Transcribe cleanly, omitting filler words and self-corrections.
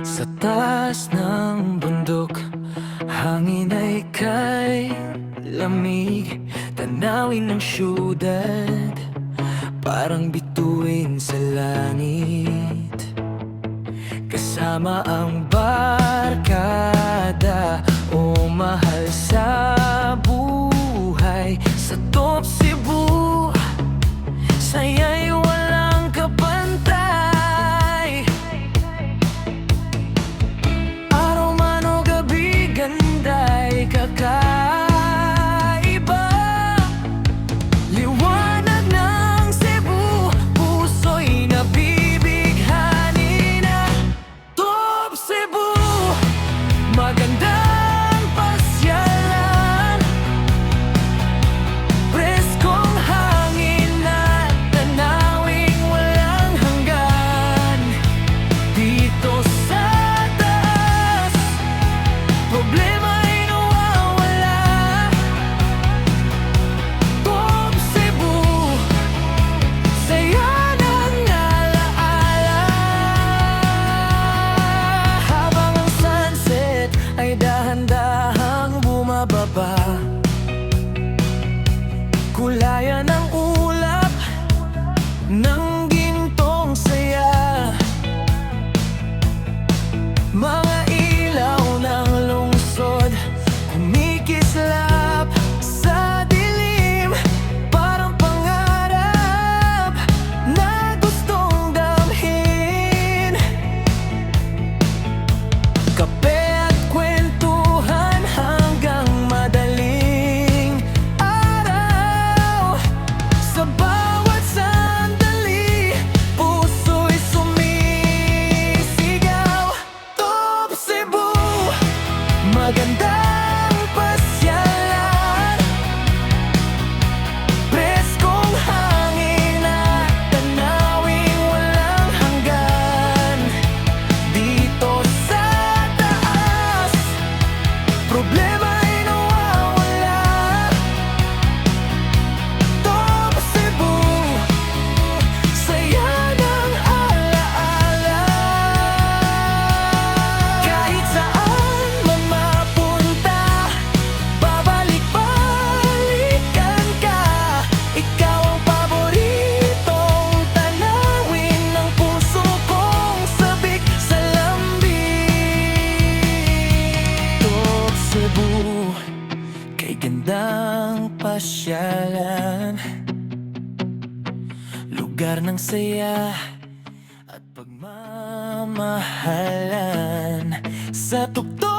Sa taas ng bundok, hangin ay kay lamig. Tanawin ng syudad, parang bituin sa langit. Kasama ang barkada o mahal sa buhay. Sa Top Cebu, saya'y walang kapantay. Araw man o gabi, ganda'y kakaiba. Liwanag ng Cebu, puso'y nabibighani na. Top Cebu, magandang pasyalan. Preskong hangin at tanawing walang hanggan. Dito sa taas, problema'y nawawala. Top Cebu, saya ng alaala. Habang ang sunset ay dahan-dahang bumababa, kulayan ng ulap ng gintong saya. Mga ilaw ng lungsod kumikislap sa dilim, parang pangarap na gustong damhin. Kape at kwentuhan hanggang madaling araw. Sa bawat sandali, puso'y sumisigaw. Top Cebu, magandang pasyalan. Preskong hangin at tanawing walang hanggan. Dito sa taas, problema'y nawawala. Top Cebu, saya ng alaala. Kahit saan man mapunta, babalik-balikan ka. Ikaw ang paboritong tanawin ng puso kong sabik sa lambing. Top Cebu, kay gandang pasyalan. Lugar ng saya at pagmamahalan. Sa tuktok